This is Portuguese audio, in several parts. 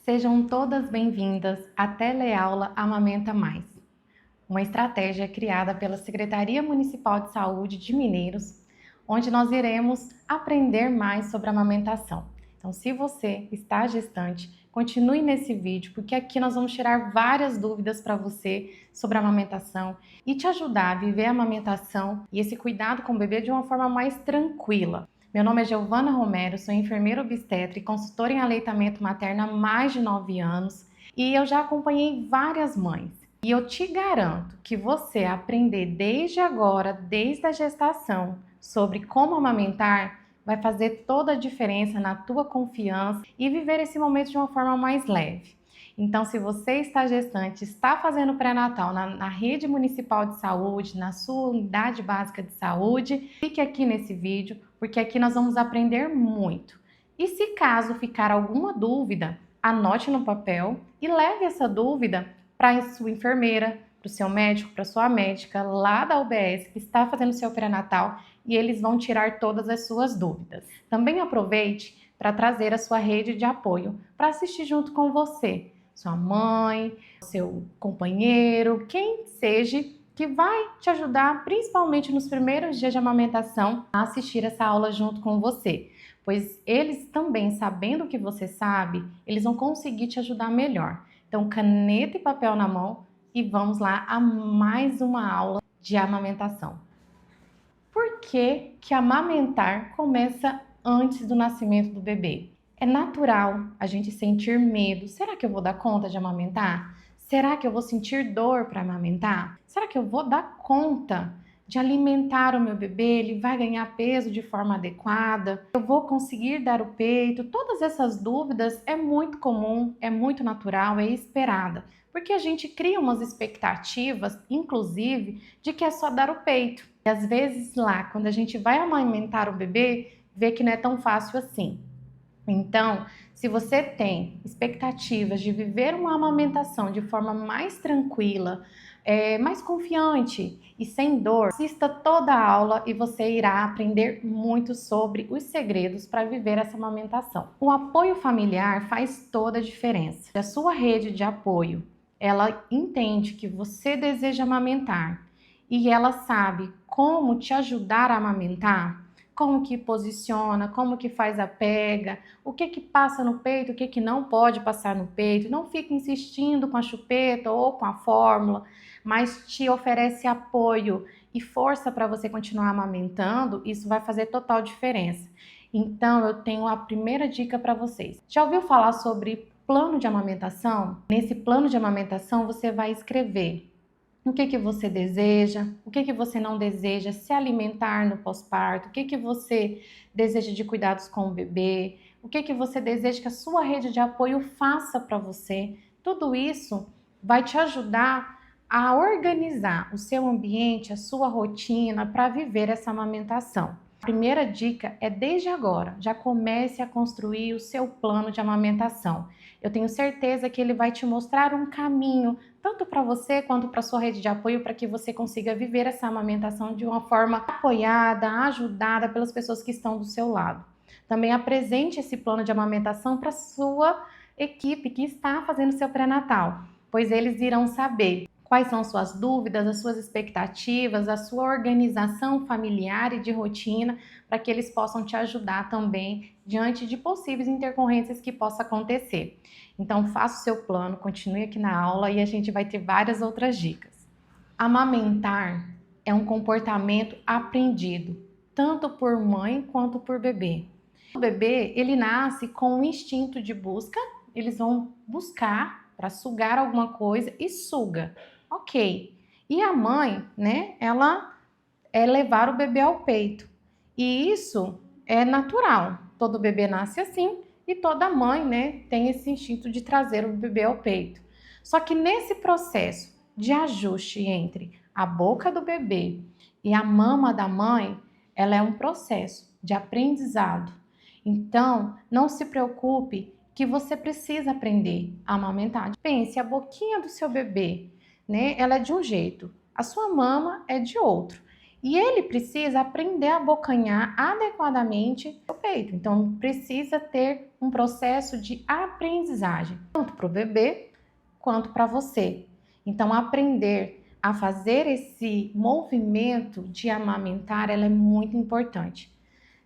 Sejam todas bem-vindas à Teleaula Amamenta Mais, uma estratégia criada pela Secretaria Municipal de Saúde de Mineiros, onde nós iremos aprender mais sobre a amamentação. Então, se você está gestante, continue nesse vídeo, porque aqui nós vamos tirar várias dúvidas para você sobre a amamentação e te ajudar a viver a amamentação e esse cuidado com o bebê de uma forma mais tranquila. Meu nome é Giovana Romero, sou enfermeira obstetra e consultora em aleitamento materno há mais de 9 anos e eu já acompanhei várias mães. E eu te garanto que você aprender desde agora, desde a gestação, sobre como amamentar, vai fazer toda a diferença na tua confiança e viver esse momento de uma forma mais leve. Então, se você está gestante, está fazendo pré-natal na rede municipal de saúde, na sua unidade básica de saúde, fique aqui nesse vídeo, porque aqui nós vamos aprender muito. E se caso ficar alguma dúvida, anote no papel e leve essa dúvida para a sua enfermeira, para o seu médico, para a sua médica lá da UBS que está fazendo o seu pré-natal e eles vão tirar todas as suas dúvidas. Também aproveite para trazer a sua rede de apoio para assistir junto com você. Sua mãe, seu companheiro, quem seja que vai te ajudar, principalmente nos primeiros dias de amamentação, a assistir essa aula junto com você. Pois eles também, sabendo o que você sabe, eles vão conseguir te ajudar melhor. Então, caneta e papel na mão e vamos lá a mais uma aula de amamentação. Por que que amamentar começa antes do nascimento do bebê? É natural a gente sentir medo. Será que eu vou dar conta de amamentar? Será que eu vou sentir dor para amamentar? Será que eu vou dar conta de alimentar o meu bebê? Ele vai ganhar peso de forma adequada? Eu vou conseguir dar o peito? Todas essas dúvidas é muito comum, é muito natural, é esperada. Porque a gente cria umas expectativas, inclusive, de que é só dar o peito. E às vezes lá, quando a gente vai amamentar o bebê, vê que não é tão fácil assim. Então, se você tem expectativas de viver uma amamentação de forma mais tranquila, mais confiante e sem dor, assista toda a aula e você irá aprender muito sobre os segredos para viver essa amamentação. O apoio familiar faz toda a diferença. Se a sua rede de apoio, ela entende que você deseja amamentar e ela sabe como te ajudar a amamentar, como que posiciona, como que faz a pega, o que que passa no peito, o que que não pode passar no peito. Não fica insistindo com a chupeta ou com a fórmula, mas te oferece apoio e força para você continuar amamentando. Isso vai fazer total diferença. Então, eu tenho a primeira dica para vocês. Já ouviu falar sobre plano de amamentação? Nesse plano de amamentação, você vai escrever o que você deseja, o que você não deseja, se alimentar no pós-parto, o que você deseja de cuidados com o bebê, o que você deseja que a sua rede de apoio faça para você. Tudo isso vai te ajudar a organizar o seu ambiente, a sua rotina para viver essa amamentação. A primeira dica é desde agora, já comece a construir o seu plano de amamentação. Eu tenho certeza que ele vai te mostrar um caminho, tanto para você quanto para sua rede de apoio, para que você consiga viver essa amamentação de uma forma apoiada, ajudada pelas pessoas que estão do seu lado. Também apresente esse plano de amamentação para sua equipe que está fazendo seu pré-natal, pois eles irão saber quais são suas dúvidas, as suas expectativas, a sua organização familiar e de rotina, para que eles possam te ajudar também diante de possíveis intercorrências que possam acontecer. Então, faça o seu plano, continue aqui na aula e a gente vai ter várias outras dicas. Amamentar é um comportamento aprendido, tanto por mãe quanto por bebê. O bebê, ele nasce com um instinto de busca, eles vão buscar para sugar alguma coisa e suga. Ok. E a mãe, né, ela é levar o bebê ao peito. E isso é natural. Todo bebê nasce assim e toda mãe, né, tem esse instinto de trazer o bebê ao peito. Só que nesse processo de ajuste entre a boca do bebê e a mama da mãe, ela é um processo de aprendizado. Então, não se preocupe que você precisa aprender a amamentar. Pense, a boquinha do seu bebê, né? Ela é de um jeito, a sua mama é de outro. E ele precisa aprender a abocanhar adequadamente o peito. Então, precisa ter um processo de aprendizagem, tanto para o bebê quanto para você. Então, aprender a fazer esse movimento de amamentar, ela é muito importante.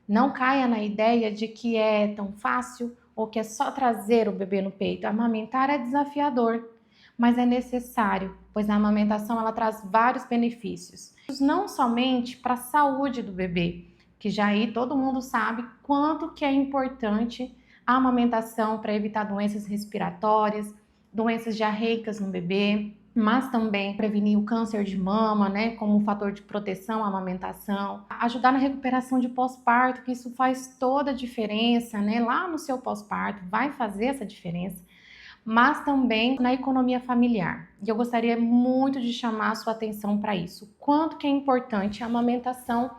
Não caia na ideia de que é tão fácil ou que é só trazer o bebê no peito. Amamentar é desafiador, mas é necessário, pois a amamentação ela traz vários benefícios, não somente para a saúde do bebê, que já aí todo mundo sabe quanto que é importante a amamentação para evitar doenças respiratórias, doenças diarreicas no bebê, mas também prevenir o câncer de mama, né, como um fator de proteção à amamentação, ajudar na recuperação de pós-parto, que isso faz toda a diferença, né, lá no seu pós-parto, vai fazer essa diferença, mas também na economia familiar. E eu gostaria muito de chamar a sua atenção para isso. Quanto que é importante a amamentação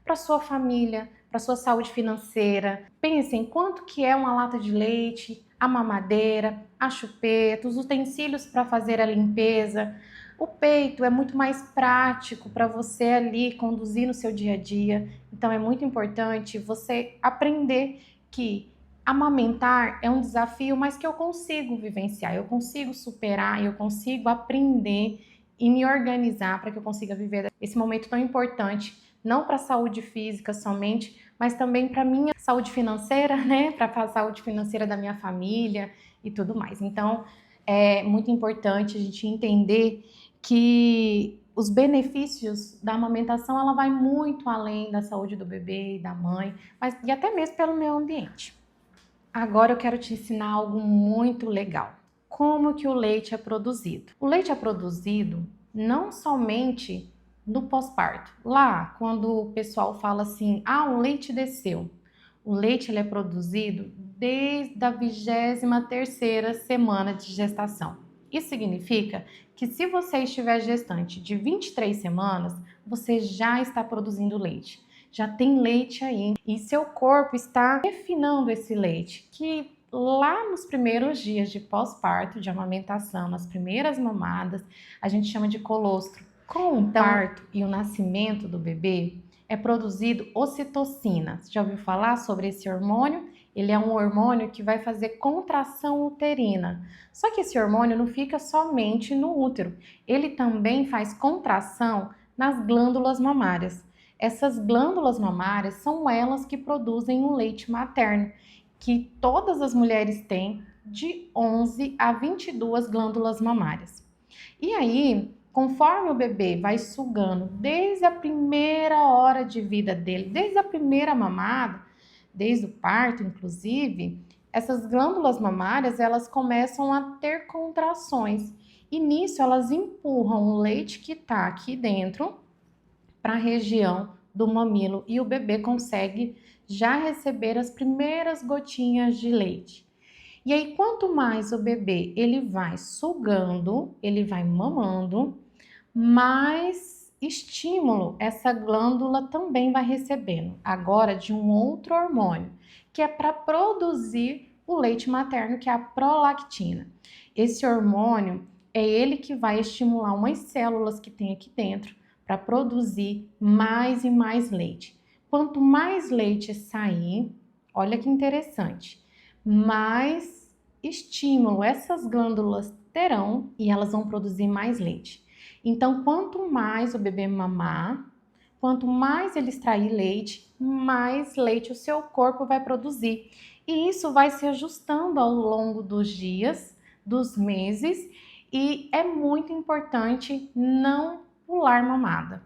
para sua família, para sua saúde financeira. Pensem quanto que é uma lata de leite, a mamadeira, a chupeta, os utensílios para fazer a limpeza. O peito é muito mais prático para você ali conduzir no seu dia a dia. Então é muito importante você aprender que amamentar é um desafio, mas que eu consigo vivenciar, eu consigo superar, eu consigo aprender e me organizar para que eu consiga viver esse momento tão importante, não para a saúde física somente, mas também para a minha saúde financeira, né? Para a saúde financeira da minha família e tudo mais. Então, é muito importante a gente entender que os benefícios da amamentação, ela vai muito além da saúde do bebê e da mãe, mas e até mesmo pelo meio ambiente. Agora eu quero te ensinar algo muito legal. Como que o leite é produzido? O leite é produzido não somente no pós-parto. Lá, quando o pessoal fala assim, o leite desceu. O leite ele é produzido desde a 23ª semana de gestação. Isso significa que se você estiver gestante de 23 semanas, você já está produzindo leite. Já tem leite aí e seu corpo está refinando esse leite, que lá nos primeiros dias de pós-parto, de amamentação, nas primeiras mamadas, a gente chama de colostro. Com o parto e o nascimento do bebê, é produzido ocitocina. Você já ouviu falar sobre esse hormônio? Ele é um hormônio que vai fazer contração uterina. Só que esse hormônio não fica somente no útero. Ele também faz contração nas glândulas mamárias. Essas glândulas mamárias são elas que produzem o leite materno, que todas as mulheres têm de 11 a 22 glândulas mamárias. E aí, conforme o bebê vai sugando desde a primeira hora de vida dele, desde a primeira mamada, desde o parto, inclusive, essas glândulas mamárias, elas começam a ter contrações. E nisso elas empurram o leite que está aqui dentro para a região do mamilo e o bebê consegue já receber as primeiras gotinhas de leite. E aí, quanto mais o bebê ele vai sugando, ele vai mamando, mais estímulo essa glândula também vai recebendo, agora de um outro hormônio, que é para produzir o leite materno, que é a prolactina. Esse hormônio é ele que vai estimular umas células que tem aqui dentro para produzir mais e mais leite. Quanto mais leite sair, olha que interessante, mais estímulo essas glândulas terão e elas vão produzir mais leite. Então, quanto mais o bebê mamar, quanto mais ele extrair leite, mais leite o seu corpo vai produzir. E isso vai se ajustando ao longo dos dias, dos meses, e é muito importante não pular mamada.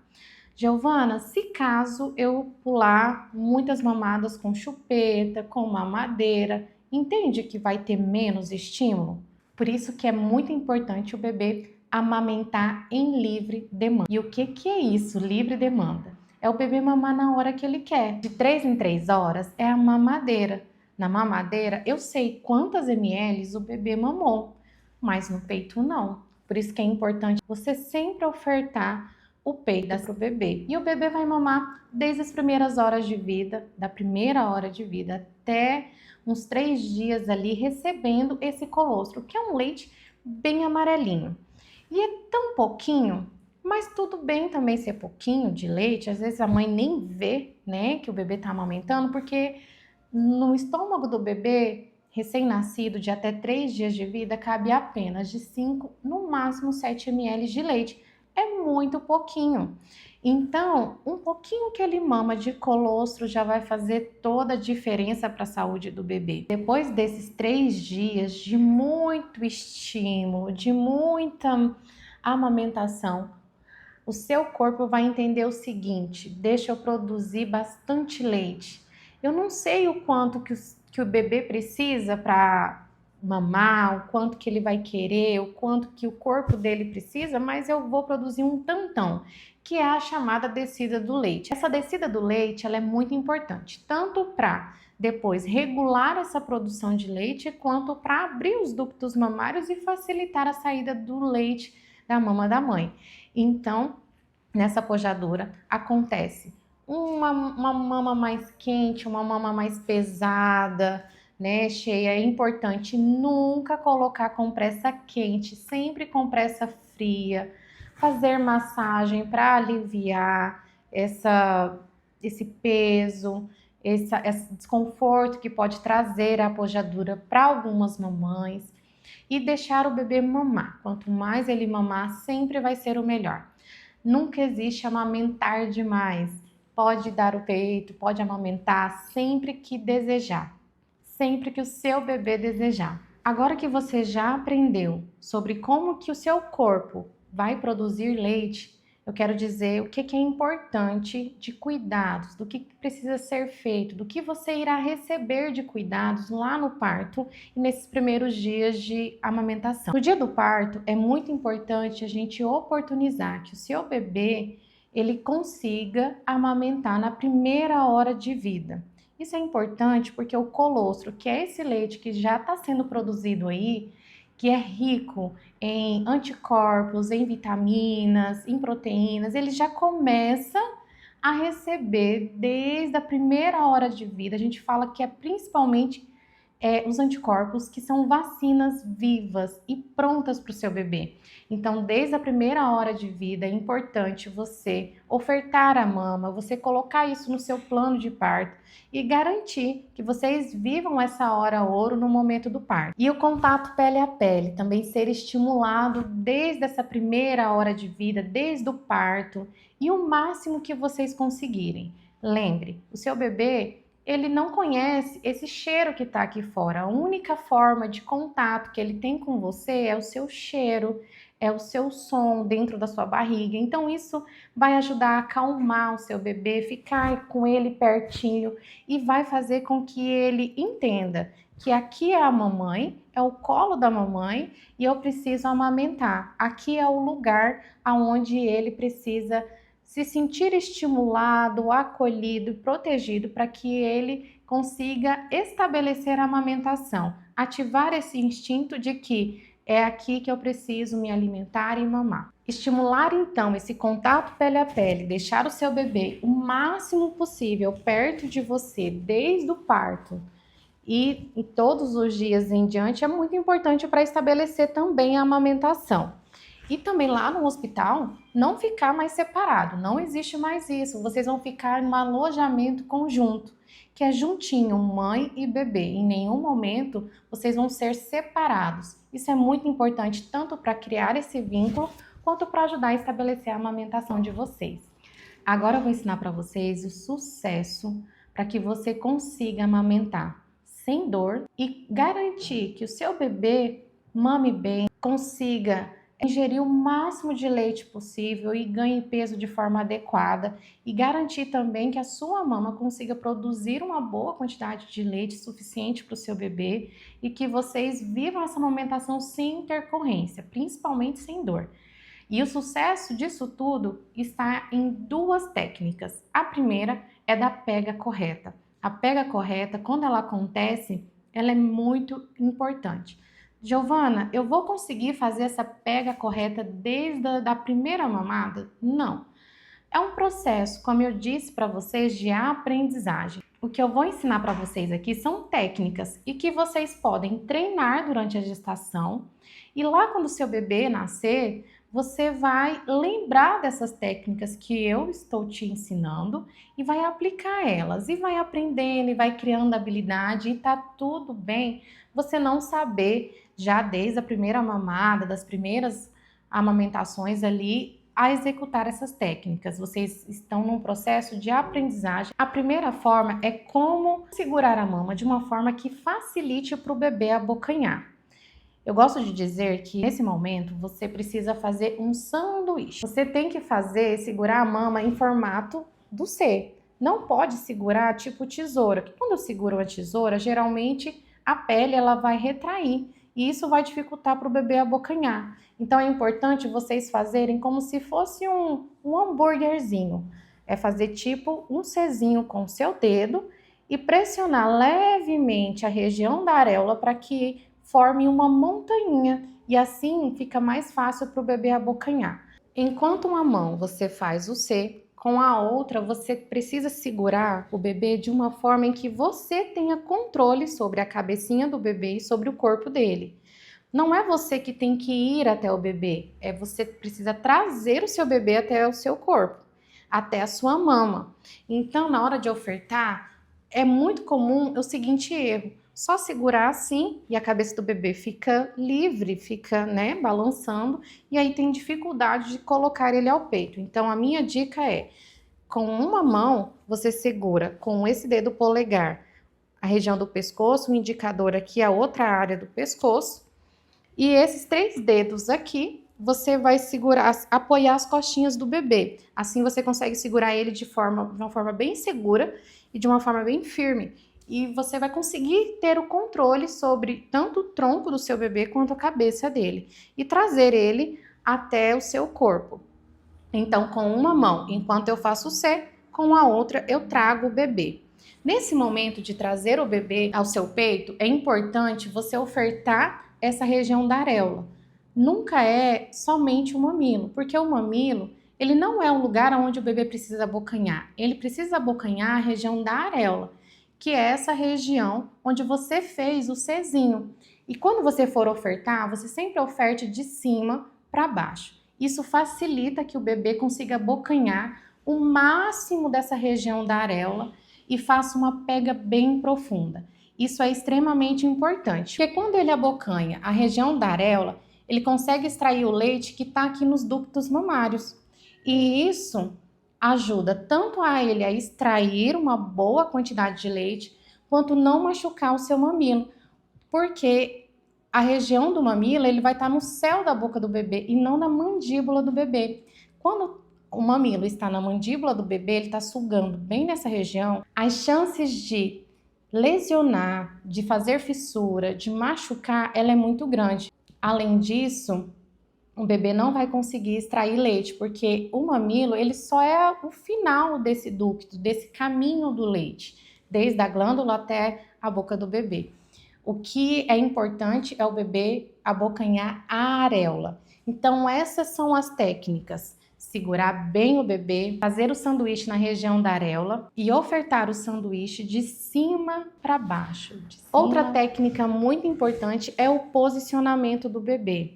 Giovana, se caso eu pular muitas mamadas com chupeta, com mamadeira, entende que vai ter menos estímulo? Por isso que é muito importante o bebê amamentar em livre demanda. E o que é isso, livre demanda? É o bebê mamar na hora que ele quer. De 3 em 3 horas é a mamadeira. Na mamadeira eu sei quantas ml o bebê mamou, mas no peito não. Por isso que é importante você sempre ofertar o peito para o bebê. E o bebê vai mamar desde as primeiras horas de vida, da primeira hora de vida até uns 3 dias ali recebendo esse colostro, que é um leite bem amarelinho. E é tão pouquinho, Mas tudo bem também ser pouquinho de leite, às vezes a mãe nem vê, né, que o bebê está amamentando, porque no estômago do bebê recém-nascido de até 3 dias de vida cabe apenas de 5, no máximo 7 ml de leite. É muito pouquinho. Então, um pouquinho que ele mama de colostro já vai fazer toda a diferença para a saúde do bebê. Depois desses 3 dias de muito estímulo, de muita amamentação, o seu corpo vai entender o seguinte: deixa eu produzir bastante leite. Eu não sei o quanto que o bebê precisa para mamar, o quanto que ele vai querer, o quanto que o corpo dele precisa, mas eu vou produzir um tantão, que é a chamada descida do leite. Essa descida do leite, ela é muito importante, tanto para depois regular essa produção de leite, quanto para abrir os ductos mamários e facilitar a saída do leite da mama da mãe. Então, nessa pojadura acontece uma mama mais quente, uma mama mais pesada, né, cheia. É importante nunca colocar compressa quente, sempre compressa fria. Fazer massagem para aliviar esse peso, esse desconforto que pode trazer a pojadura para algumas mamães. E deixar o bebê mamar. Quanto mais ele mamar, sempre vai ser o melhor. Nunca existe amamentar demais. Pode dar o peito, pode amamentar sempre que desejar, sempre que o seu bebê desejar. Agora que você já aprendeu sobre como que o seu corpo vai produzir leite, eu quero dizer o que é importante de cuidados, do que precisa ser feito, do que você irá receber de cuidados lá no parto e nesses primeiros dias de amamentação. No dia do parto, é muito importante a gente oportunizar que o seu bebê ele consiga amamentar na primeira hora de vida. Isso é importante porque o colostro, que é esse leite que já está sendo produzido aí, que é rico em anticorpos, em vitaminas, em proteínas, ele já começa a receber desde a primeira hora de vida. A gente fala que é principalmente os anticorpos, que são vacinas vivas e prontas para o seu bebê. Então, desde a primeira hora de vida, é importante você ofertar a mama, você colocar isso no seu plano de parto e garantir que vocês vivam essa hora ouro no momento do parto. E o contato pele a pele também ser estimulado desde essa primeira hora de vida, desde o parto e o máximo que vocês conseguirem. Lembre, o seu bebê ele não conhece esse cheiro que está aqui fora. A única forma de contato que ele tem com você é o seu cheiro, é o seu som dentro da sua barriga. Então isso vai ajudar a acalmar o seu bebê, ficar com ele pertinho e vai fazer com que ele entenda que aqui é a mamãe, é o colo da mamãe e eu preciso amamentar. Aqui é o lugar aonde ele precisa se sentir estimulado, acolhido, protegido para que ele consiga estabelecer a amamentação, ativar esse instinto de que é aqui que eu preciso me alimentar e mamar. Estimular então esse contato pele a pele, deixar o seu bebê o máximo possível perto de você desde o parto e todos os dias em diante é muito importante para estabelecer também a amamentação. E também lá no hospital, não ficar mais separado, não existe mais isso. Vocês vão ficar em um alojamento conjunto, que é juntinho, mãe e bebê. Em nenhum momento vocês vão ser separados. Isso é muito importante, tanto para criar esse vínculo, quanto para ajudar a estabelecer a amamentação de vocês. Agora eu vou ensinar para vocês o sucesso para que você consiga amamentar sem dor e garantir que o seu bebê mame bem, consiga ingerir o máximo de leite possível e ganhe peso de forma adequada e garantir também que a sua mama consiga produzir uma boa quantidade de leite suficiente para o seu bebê e que vocês vivam essa amamentação sem intercorrência, principalmente sem dor. E o sucesso disso tudo está em duas técnicas. A primeira é da pega correta. A pega correta, quando ela acontece, ela é muito importante. Giovana, eu vou conseguir fazer essa pega correta desde a primeira mamada? Não. É um processo, como eu disse para vocês, de aprendizagem. O que eu vou ensinar para vocês aqui são técnicas e que vocês podem treinar durante a gestação. E lá quando o seu bebê nascer, você vai lembrar dessas técnicas que eu estou te ensinando e vai aplicar elas, e vai aprendendo, e vai criando habilidade, e tá tudo bem você não saber já desde a primeira mamada, das primeiras amamentações ali, a executar essas técnicas. Vocês estão num processo de aprendizagem. A primeira forma é como segurar a mama de uma forma que facilite para o bebê abocanhar. Eu gosto de dizer que nesse momento você precisa fazer um sanduíche. Você tem que segurar a mama em formato do C. Não pode segurar tipo tesoura, que quando eu seguro a tesoura, geralmente a pele ela vai retrair e isso vai dificultar para o bebê abocanhar. Então é importante vocês fazerem como se fosse um hambúrguerzinho. É fazer tipo um Czinho com o seu dedo e pressionar levemente a região da areola para que forme uma montanha e assim fica mais fácil para o bebê abocanhar. Enquanto uma mão você faz o C, com a outra você precisa segurar o bebê de uma forma em que você tenha controle sobre a cabecinha do bebê e sobre o corpo dele. Não é você que tem que ir até o bebê, você precisa trazer o seu bebê até o seu corpo, até a sua mama. Então, na hora de ofertar, é muito comum o seguinte erro: só segurar assim e a cabeça do bebê fica livre, fica, né, balançando, e aí tem dificuldade de colocar ele ao peito. Então a minha dica é, com uma mão você segura com esse dedo polegar a região do pescoço, o indicador aqui a outra área do pescoço, e esses 3 dedos aqui você vai segurar, apoiar as costinhas do bebê. Assim você consegue segurar ele de uma forma bem segura e de uma forma bem firme. E você vai conseguir ter o controle sobre tanto o tronco do seu bebê quanto a cabeça dele e trazer ele até o seu corpo. Então, com uma mão, enquanto eu faço o C, com a outra eu trago o bebê. Nesse momento de trazer o bebê ao seu peito, é importante você ofertar essa região da areola. Nunca é somente o mamilo, porque o mamilo, ele não é o lugar onde o bebê precisa abocanhar. Ele precisa abocanhar a região da areola, que é essa região onde você fez o Czinho. E quando você for ofertar, você sempre oferte de cima para baixo. Isso facilita que o bebê consiga abocanhar o máximo dessa região da areola e faça uma pega bem profunda. Isso é extremamente importante, porque quando ele abocanha a região da areola, ele consegue extrair o leite que está aqui nos ductos mamários. E isso ajuda tanto a ele a extrair uma boa quantidade de leite, quanto não machucar o seu mamilo, porque a região do mamilo ele vai estar no céu da boca do bebê e não na mandíbula do bebê. Quando o mamilo está na mandíbula do bebê, ele está sugando bem nessa região, as chances de lesionar, de fazer fissura, de machucar, ela é muito grande. Além disso, o bebê não vai conseguir extrair leite, porque o mamilo ele só é o final desse ducto, desse caminho do leite, desde a glândula até a boca do bebê. O que é importante é o bebê abocanhar a areola. Então essas são as técnicas: segurar bem o bebê, fazer o sanduíche na região da areola e ofertar o sanduíche de cima para baixo. Outra técnica muito importante é o posicionamento do bebê.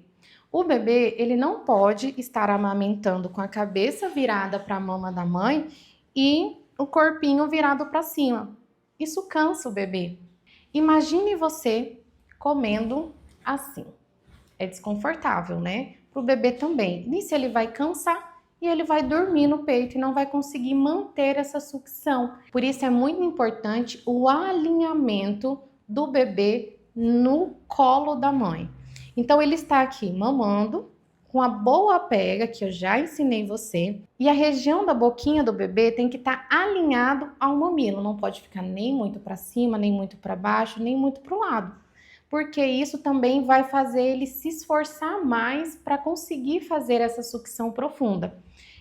O bebê, ele não pode estar amamentando com a cabeça virada para a mama da mãe e o corpinho virado para cima. Isso cansa o bebê. Imagine você comendo assim. É desconfortável, né? Para o bebê também. Nisso ele vai cansar e ele vai dormir no peito e não vai conseguir manter essa sucção. Por isso é muito importante o alinhamento do bebê no colo da mãe. Então ele está aqui mamando, com a boa pega que eu já ensinei você, e a região da boquinha do bebê tem que estar alinhado ao mamilo, não pode ficar nem muito para cima, nem muito para baixo, nem muito para o lado, porque isso também vai fazer ele se esforçar mais para conseguir fazer essa sucção profunda.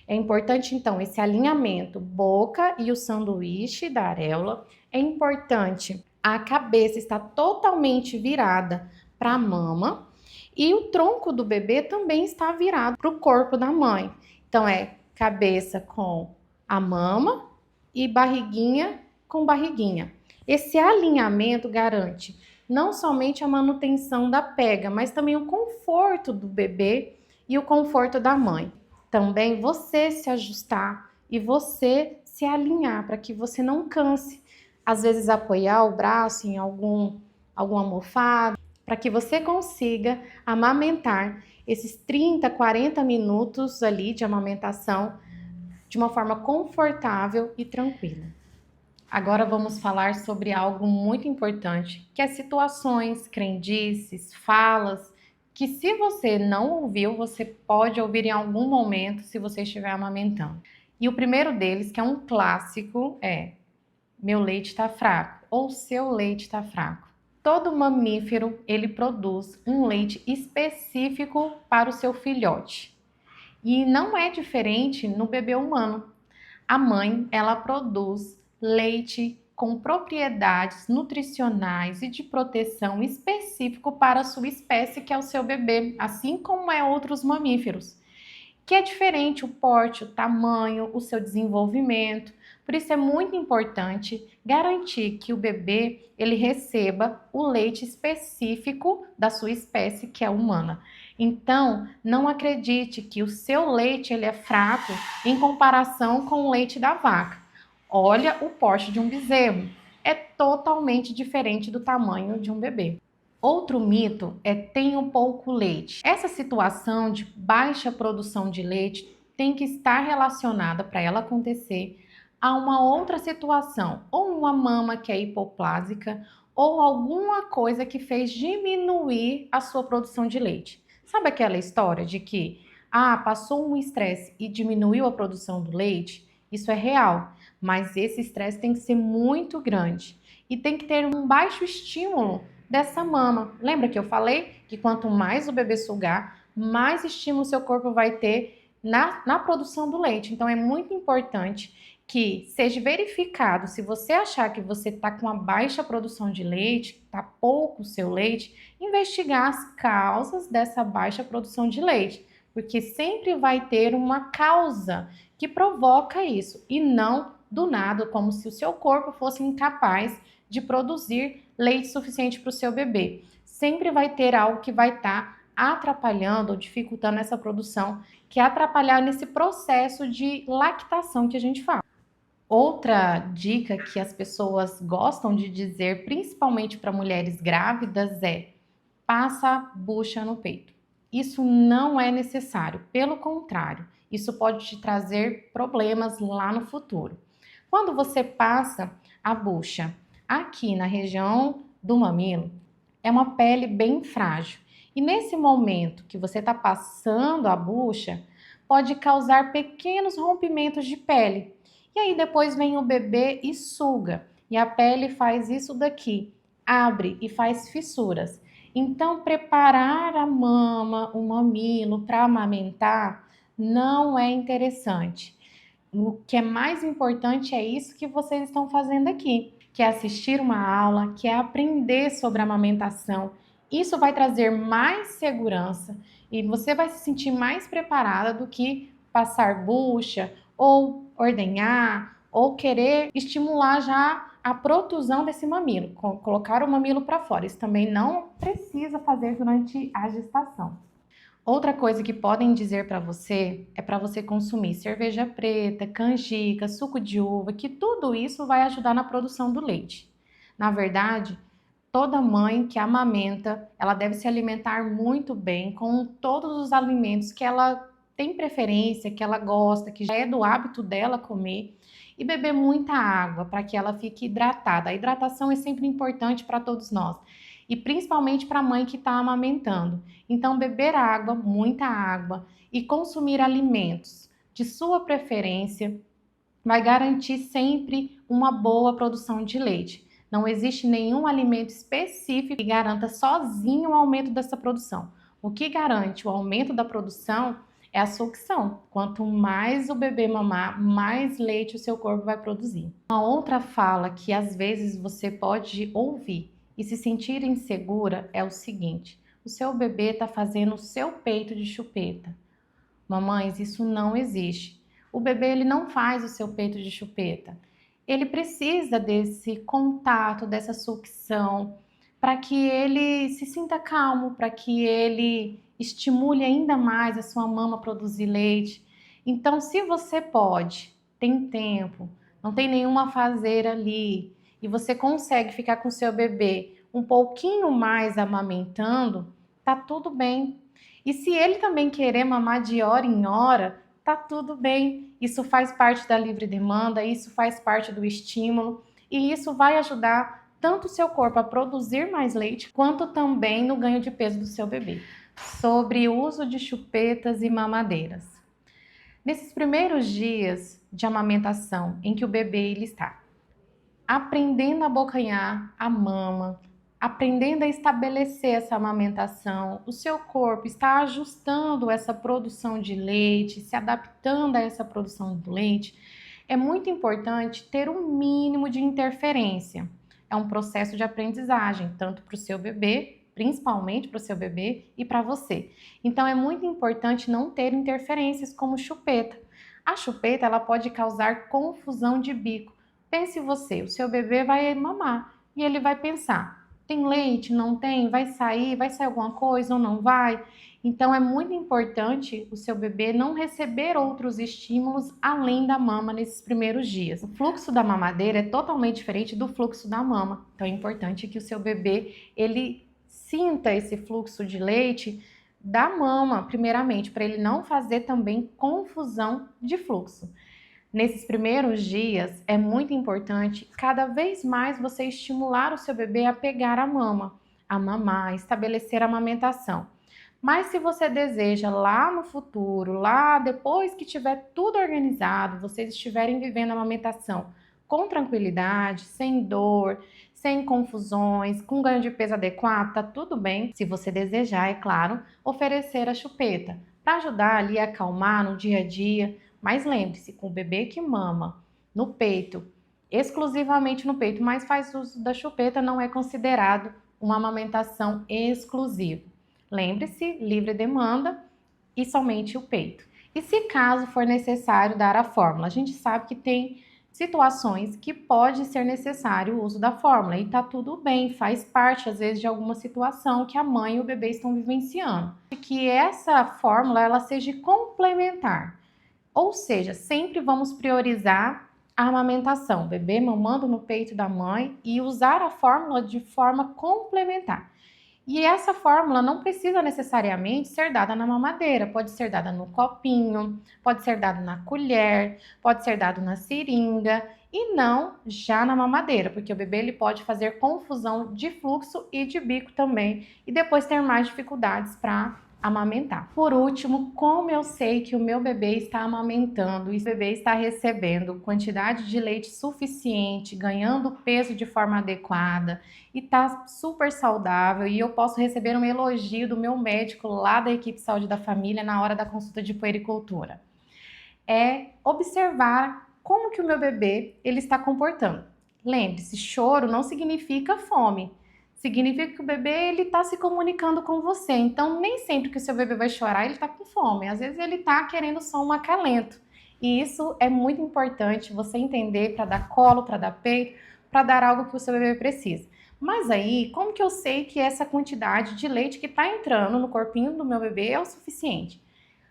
É importante então esse alinhamento boca e o sanduíche da areola. É importante a cabeça estar totalmente virada para a mama. E o tronco do bebê também está virado para o corpo da mãe. Então é cabeça com a mama e barriguinha com barriguinha. Esse alinhamento garante não somente a manutenção da pega, mas também o conforto do bebê e o conforto da mãe. Também você se ajustar e você se alinhar para que você não canse. Às vezes apoiar o braço em alguma almofada, para que você consiga amamentar esses 30, 40 minutos ali de amamentação de uma forma confortável e tranquila. Agora vamos falar sobre algo muito importante, que é situações, crendices, falas, que se você não ouviu, você pode ouvir em algum momento se você estiver amamentando. E o primeiro deles, que é um clássico, é: meu leite está fraco ou seu leite está fraco. Todo mamífero, ele produz um leite específico para o seu filhote. E não é diferente no bebê humano. A mãe, ela produz leite com propriedades nutricionais e de proteção específico para a sua espécie, que é o seu bebê, assim como é outros mamíferos, que é diferente o porte, o tamanho, o seu desenvolvimento. Por isso é muito importante garantir que o bebê ele receba o leite específico da sua espécie, que é humana. Então, não acredite que o seu leite ele é fraco em comparação com o leite da vaca. Olha o porte de um bezerro, é totalmente diferente do tamanho de um bebê. Outro mito é tenho pouco leite. Essa situação de baixa produção de leite tem que estar relacionada, para ela acontecer, a uma outra situação, ou uma mama que é hipoplásica, ou alguma coisa que fez diminuir a sua produção de leite. Sabe aquela história de que passou um estresse e diminuiu a produção do leite? Isso é real, mas esse estresse tem que ser muito grande e tem que ter um baixo estímulo dessa mama. Lembra que eu falei que quanto mais o bebê sugar, mais estímulo seu corpo vai ter na produção do leite. Então é muito importante que seja verificado. Se você achar que você está com uma baixa produção de leite, está pouco o seu leite, investigar as causas dessa baixa produção de leite, porque sempre vai ter uma causa que provoca isso e não do nada, como se o seu corpo fosse incapaz de produzir leite suficiente para o seu bebê. Sempre vai ter algo que vai estar atrapalhando ou dificultando essa produção, que é atrapalhar nesse processo de lactação que a gente fala. Outra dica que as pessoas gostam de dizer, principalmente para mulheres grávidas, é: passa bucha no peito. Isso não é necessário, pelo contrário, isso pode te trazer problemas lá no futuro. Quando você passa a bucha aqui na região do mamilo, é uma pele bem frágil. E nesse momento que você está passando a bucha, pode causar pequenos rompimentos de pele. E aí depois vem o bebê e suga. E a pele faz isso daqui, abre e faz fissuras. Então, preparar a mama, o mamilo para amamentar não é interessante. O que é mais importante é isso que vocês estão fazendo aqui, que é assistir uma aula, que é aprender sobre a amamentação. Isso vai trazer mais segurança e você vai se sentir mais preparada do que passar bucha ou ordenhar ou querer estimular já a protusão desse mamilo, colocar o mamilo para fora. Isso também não precisa fazer durante a gestação. Outra coisa que podem dizer para você é para você consumir cerveja preta, canjica, suco de uva, que tudo isso vai ajudar na produção do leite. Na verdade, toda mãe que amamenta, ela deve se alimentar muito bem com todos os alimentos que ela tem preferência, que ela gosta, que já é do hábito dela comer, e beber muita água para que ela fique hidratada. A hidratação é sempre importante para todos nós, e principalmente para a mãe que está amamentando. Então, beber água, muita água, e consumir alimentos de sua preferência vai garantir sempre uma boa produção de leite. Não existe nenhum alimento específico que garanta sozinho o aumento dessa produção. O que garante o aumento da produção é a sucção. Quanto mais o bebê mamar, mais leite o seu corpo vai produzir. Uma outra fala que às vezes você pode ouvir e se sentir insegura é o seguinte: o seu bebê está fazendo o seu peito de chupeta. Mamães, isso não existe. O bebê ele não faz o seu peito de chupeta. Ele precisa desse contato, dessa sucção, para que ele se sinta calmo, para que ele estimule ainda mais a sua mama a produzir leite. Então, se você pode, tem tempo, não tem nenhuma afazeira ali, e você consegue ficar com seu bebê um pouquinho mais amamentando, tá tudo bem. E se ele também querer mamar de hora em hora, tá tudo bem. Isso faz parte da livre demanda, isso faz parte do estímulo, e isso vai ajudar tanto o seu corpo a produzir mais leite, quanto também no ganho de peso do seu bebê. Sobre o uso de chupetas e mamadeiras. Nesses primeiros dias de amamentação, em que o bebê ele está aprendendo a abocanhar a mama, aprendendo a estabelecer essa amamentação, o seu corpo está ajustando essa produção de leite, se adaptando a essa produção do leite, é muito importante ter um mínimo de interferência. É um processo de aprendizagem, tanto para o seu bebê, principalmente para o seu bebê e para você. Então é muito importante não ter interferências como chupeta. A chupeta ela pode causar confusão de bico. Pense você, o seu bebê vai mamar e ele vai pensar, tem leite, não tem, vai sair alguma coisa ou não vai? Então é muito importante o seu bebê não receber outros estímulos além da mama nesses primeiros dias. O fluxo da mamadeira é totalmente diferente do fluxo da mama, então é importante que o seu bebê ele sinta esse fluxo de leite da mama, primeiramente, para ele não fazer também confusão de fluxo. Nesses primeiros dias, é muito importante cada vez mais você estimular o seu bebê a pegar a mama, a mamar, estabelecer a amamentação. Mas se você deseja lá no futuro, lá depois que tiver tudo organizado, vocês estiverem vivendo a amamentação com tranquilidade, sem dor, sem confusões, com ganho de peso adequado, tá tudo bem. Se você desejar, é claro, oferecer a chupeta para ajudar ali a acalmar no dia a dia. Mas lembre-se, com o bebê que mama no peito, exclusivamente no peito, mas faz uso da chupeta, não é considerado uma amamentação exclusiva. Lembre-se, livre demanda e somente o peito. E se caso for necessário dar a fórmula, a gente sabe que tem situações que pode ser necessário o uso da fórmula e tá tudo bem, faz parte às vezes de alguma situação que a mãe e o bebê estão vivenciando. E que essa fórmula ela seja complementar. Ou seja, sempre vamos priorizar a amamentação, bebê mamando no peito da mãe e usar a fórmula de forma complementar. E essa fórmula não precisa necessariamente ser dada na mamadeira, pode ser dada no copinho, pode ser dada na colher, pode ser dado na seringa e não já na mamadeira, porque o bebê ele pode fazer confusão de fluxo e de bico também e depois ter mais dificuldades para amamentar. Por último, como eu sei que o meu bebê está amamentando e o bebê está recebendo quantidade de leite suficiente, ganhando peso de forma adequada e está super saudável e eu posso receber um elogio do meu médico lá da equipe de saúde da família na hora da consulta de puericultura? É observar como que o meu bebê ele está comportando. Lembre-se, choro não significa fome. Significa que o bebê ele está se comunicando com você. Então, nem sempre que o seu bebê vai chorar, ele está com fome. Às vezes, ele está querendo só um acalento. E isso é muito importante você entender para dar colo, para dar peito, para dar algo que o seu bebê precisa. Mas aí, como que eu sei que essa quantidade de leite que está entrando no corpinho do meu bebê é o suficiente?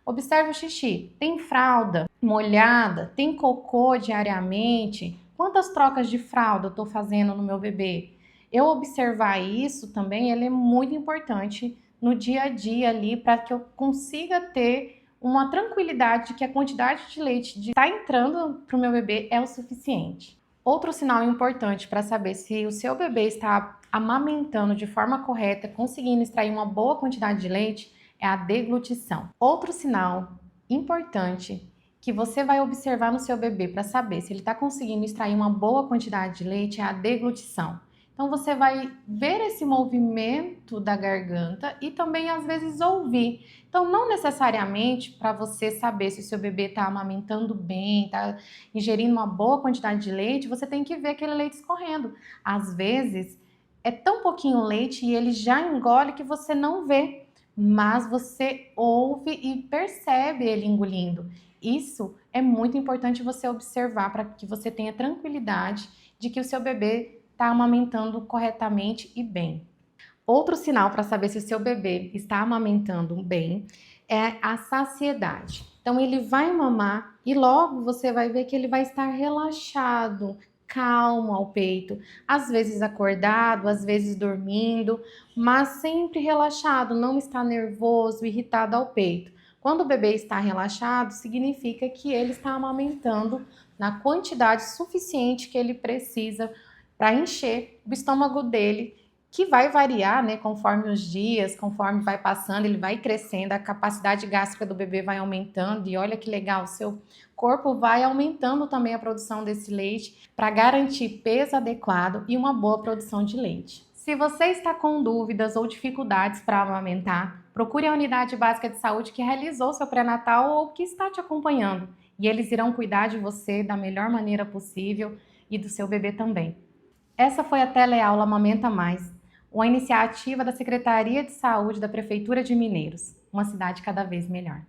Observe o xixi. Tem fralda molhada? Tem cocô diariamente? Quantas trocas de fralda eu estou fazendo no meu bebê? Eu observar isso também, ele é muito importante no dia a dia ali para que eu consiga ter uma tranquilidade de que a quantidade de leite que está entrando para o meu bebê é o suficiente. Outro sinal importante para saber se o seu bebê está amamentando de forma correta, conseguindo extrair uma boa quantidade de leite, é a deglutição. Outro sinal importante que você vai observar no seu bebê para saber se ele está conseguindo extrair uma boa quantidade de leite é a deglutição. Então você vai ver esse movimento da garganta e também às vezes ouvir. Então não necessariamente para você saber se o seu bebê está amamentando bem, está ingerindo uma boa quantidade de leite, você tem que ver aquele leite escorrendo. Às vezes é tão pouquinho leite e ele já engole que você não vê, mas você ouve e percebe ele engolindo. Isso é muito importante você observar para que você tenha tranquilidade de que o seu bebê está amamentando corretamente e bem. Outro sinal para saber se o seu bebê está amamentando bem é a saciedade. Então, ele vai mamar e logo você vai ver que ele vai estar relaxado, calmo ao peito, às vezes acordado, às vezes dormindo, mas sempre relaxado, não está nervoso, irritado ao peito. Quando o bebê está relaxado, significa que ele está amamentando na quantidade suficiente que ele precisa para encher o estômago dele, que vai variar, né, conforme os dias, conforme vai passando, ele vai crescendo, a capacidade gástrica do bebê vai aumentando e olha que legal, o seu corpo vai aumentando também a produção desse leite para garantir peso adequado e uma boa produção de leite. Se você está com dúvidas ou dificuldades para amamentar, procure a unidade básica de saúde que realizou seu pré-natal ou que está te acompanhando e eles irão cuidar de você da melhor maneira possível e do seu bebê também. Essa foi a teleaula Amamenta Mais, uma iniciativa da Secretaria de Saúde da Prefeitura de Mineiros, uma cidade cada vez melhor.